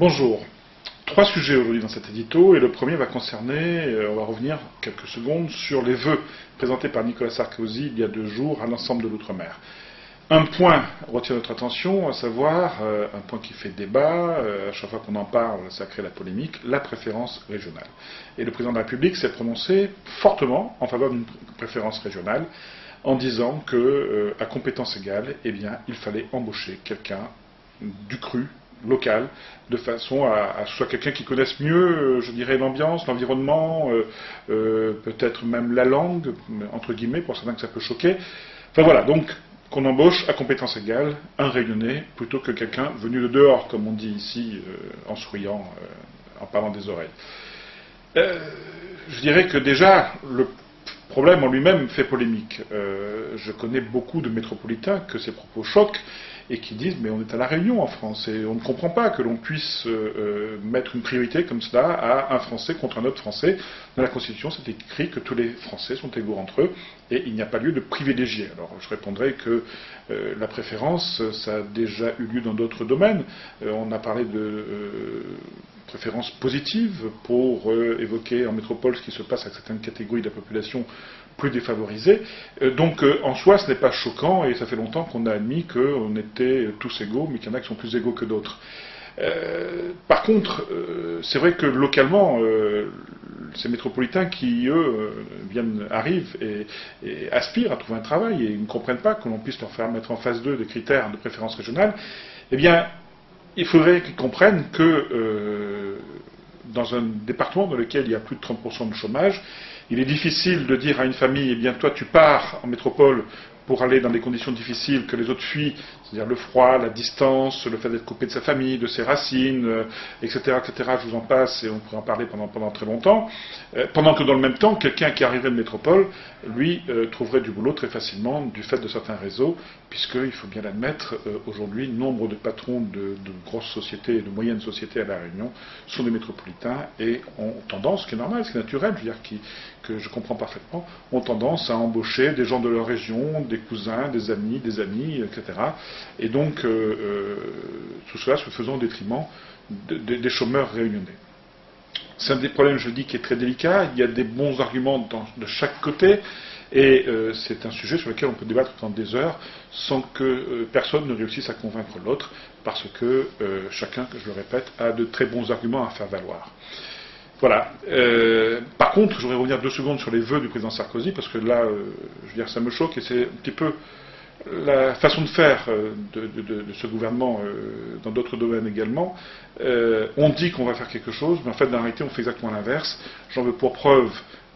Bonjour. Trois sujets aujourd'hui dans cet édito, et le premier va concerner, on va revenir quelques secondes sur les vœux présentés par Nicolas Sarkozy il y a 2 jours à l'ensemble de l'outre-mer. Un point retient notre attention, à savoir, un point qui fait débat, à chaque fois qu'on en parle, ça crée la polémique, la préférence régionale. Et le président de la République s'est prononcé fortement en faveur d'une préférence régionale, en disant que, à compétence égale, eh bien, il fallait embaucher quelqu'un du cru, local, de façon à ce soit quelqu'un qui connaisse mieux, je dirais, l'ambiance, l'environnement, peut-être même la langue, entre guillemets, pour certains que ça peut choquer. Enfin voilà, donc qu'on embauche à compétence égale un Réunionnais plutôt que quelqu'un venu de dehors, comme on dit ici, en souriant, en parlant des oreilles. Je dirais que déjà, le problème en lui-même fait polémique. Je connais beaucoup de métropolitains que ces propos choquent et qui disent mais on est à La Réunion en France et on ne comprend pas que l'on puisse mettre une priorité comme cela à un Français contre un autre Français. Dans la Constitution, c'est écrit que tous les Français sont égaux entre eux et il n'y a pas lieu de privilégier. Alors je répondrai que la préférence, ça a déjà eu lieu dans d'autres domaines. On a parlé de préférence positive pour évoquer en métropole ce qui se passe avec certaines catégories de la population plus défavorisées. Donc en soi ce n'est pas choquant et ça fait longtemps qu'on a admis qu'on était tous égaux mais qu'il y en a qui sont plus égaux que d'autres. Par contre, c'est vrai que localement, ces métropolitains qui, eux, arrivent et aspirent à trouver un travail et ne comprennent pas que l'on puisse leur faire mettre en face d'eux des critères de préférence régionale, eh bien, il faudrait qu'ils comprennent que dans un département dans lequel il y a plus de 30% de chômage, il est difficile de dire à une famille, eh bien toi tu pars en métropole pour aller dans des conditions difficiles que les autres fuient, c'est-à-dire le froid, la distance, le fait d'être coupé de sa famille, de ses racines, etc., etc., je vous en passe, et on pourrait en parler pendant très longtemps, pendant que dans le même temps, quelqu'un qui arriverait de métropole, lui, trouverait du boulot très facilement du fait de certains réseaux, puisqu'il faut bien l'admettre, aujourd'hui, nombre de patrons de grosses sociétés et de moyennes sociétés à La Réunion sont des métropolitains et ont tendance, ce qui est normal, ce qui est naturel, je veux dire, que je comprends parfaitement, ont tendance à embaucher des gens de leur région, des cousins, des amis, etc. Et donc, tout cela se faisant au détriment des chômeurs réunionnais. C'est un des problèmes, je dis, qui est très délicat. Il y a des bons arguments de chaque côté, et c'est un sujet sur lequel on peut débattre pendant des heures sans que personne ne réussisse à convaincre l'autre, parce que chacun, je le répète, a de très bons arguments à faire valoir. Voilà. Par contre, je voudrais revenir 2 secondes sur les vœux du président Sarkozy, parce que là, je veux dire, ça me choque, et c'est un petit peu la façon de faire de ce gouvernement dans d'autres domaines également. On dit qu'on va faire quelque chose, mais en fait, dans la réalité, on fait exactement l'inverse. J'en veux pour preuve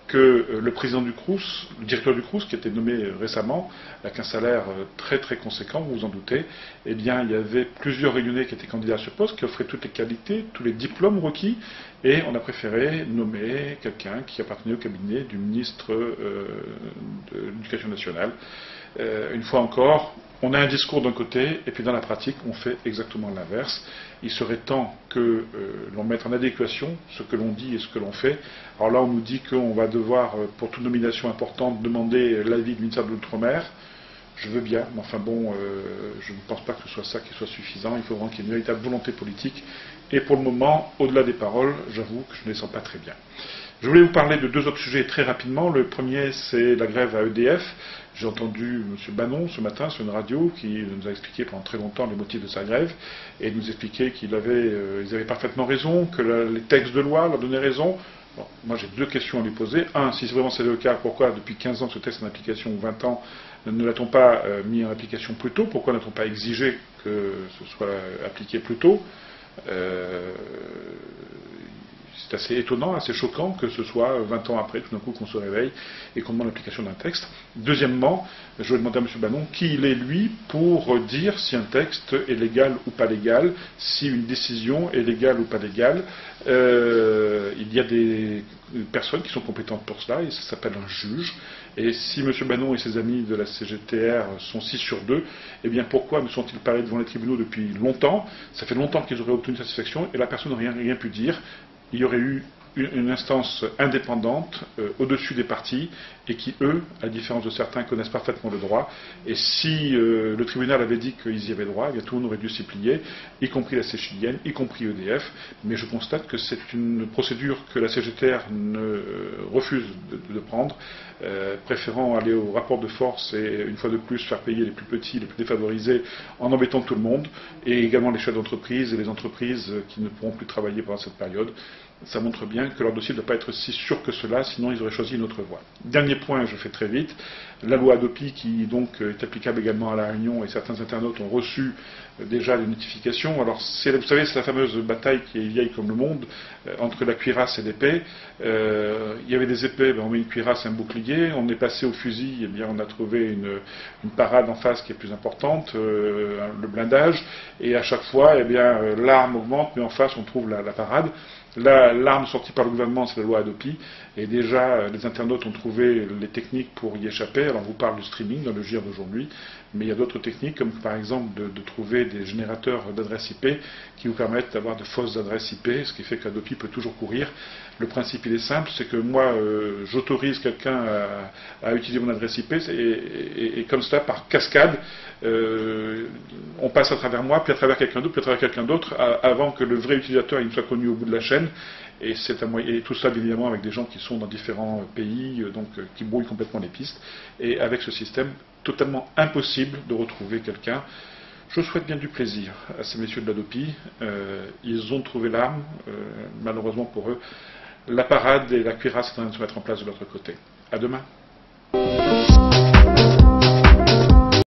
que le président du Crous, le directeur du Crous, qui a été nommé récemment, avec un salaire très très conséquent, vous vous en doutez, eh bien, il y avait plusieurs Réunionnais qui étaient candidats à ce poste, qui offraient toutes les qualités, tous les diplômes requis, et on a préféré nommer quelqu'un qui appartenait au cabinet du ministre de l'Éducation nationale. Une fois encore, on a un discours d'un côté, et puis dans la pratique, on fait exactement l'inverse. Il serait temps que l'on mette en adéquation ce que l'on dit et ce que l'on fait. Alors là, on nous dit qu'on va devoir, pour toute nomination importante, demander l'avis du ministère de l'Outre-mer. Je veux bien, mais enfin bon, je ne pense pas que ce soit ça qui soit suffisant. Il faut vraiment qu'il y ait une véritable volonté politique. Et pour le moment, au-delà des paroles, j'avoue que je ne les sens pas très bien. Je voulais vous parler de 2 autres sujets très rapidement. Le premier, c'est la grève à EDF. J'ai entendu M. Banon ce matin sur une radio qui nous a expliqué pendant très longtemps les motifs de sa grève et nous expliquait qu'ils avaient parfaitement raison, que les textes de loi leur donnaient raison. Bon, moi j'ai 2 questions à lui poser. Un, si vraiment c'est le cas, pourquoi depuis 15 ans ce texte est en application, ou 20 ans, ne l'a-t-on pas mis en application plus tôt? Pourquoi n'a-t-on pas exigé que ce soit appliqué plus tôt? C'est assez étonnant, assez choquant que ce soit 20 ans après, tout d'un coup, qu'on se réveille et qu'on demande l'application d'un texte. Deuxièmement, je vais demander à M. Banon qui il est, lui, pour dire si un texte est légal ou pas légal, si une décision est légale ou pas légale. Il y a des personnes qui sont compétentes pour cela, et ça s'appelle un juge. Et si M. Banon et ses amis de la CGTR sont 6 sur 2, eh bien pourquoi ne sont-ils pas allés devant les tribunaux depuis longtemps? Ça fait longtemps qu'ils auraient obtenu satisfaction, et la personne n'a rien pu dire. Il y aurait eu une instance indépendante au-dessus des partis et qui, eux, à la différence de certains, connaissent parfaitement le droit. Et si le tribunal avait dit qu'ils y avaient droit, eh bien, tout le monde aurait dû s'y plier, y compris la Séchilienne, y compris EDF. Mais je constate que c'est une procédure que la CGTR refuse de prendre, préférant aller au rapport de force et, une fois de plus, faire payer les plus petits, les plus défavorisés, en embêtant tout le monde, et également les chefs d'entreprise et les entreprises qui ne pourront plus travailler pendant cette période. Ça montre bien que leur dossier ne doit pas être si sûr que cela, sinon ils auraient choisi une autre voie. Dernier point, je fais très vite, la loi Hadopi qui donc est applicable également à La Réunion, et certains internautes ont reçu déjà des notifications. Alors vous savez, c'est la fameuse bataille qui est vieille comme le monde, entre la cuirasse et l'épée. Il y avait des épées, ben on met une cuirasse et un bouclier. On est passé au fusil, eh bien on a trouvé une parade en face qui est plus importante, le blindage, et à chaque fois, eh bien l'arme augmente, mais en face on trouve la parade. L'arme sortie par le gouvernement, c'est la loi Hadopi, et déjà les internautes ont trouvé les techniques pour y échapper. Alors on vous parle de streaming dans le GIR d'aujourd'hui, mais il y a d'autres techniques, comme par exemple de trouver des générateurs d'adresses IP qui vous permettent d'avoir de fausses adresses IP, ce qui fait qu'Hadopi peut toujours courir. Le principe, il est simple, c'est que moi, j'autorise quelqu'un à utiliser mon adresse IP, et comme cela, par cascade, on passe à travers moi, puis à travers quelqu'un d'autre, puis à travers quelqu'un d'autre, avant que le vrai utilisateur il ne soit connu au bout de la chaîne. Et tout ça, évidemment, avec des gens qui sont dans différents pays, donc qui brouillent complètement les pistes. Et avec ce système, totalement impossible de retrouver quelqu'un. Je souhaite bien du plaisir à ces messieurs de l'Hadopi. Ils ont trouvé l'arme, malheureusement pour eux. La parade et la cuirasse sont en train de se mettre en place de l'autre côté. À demain.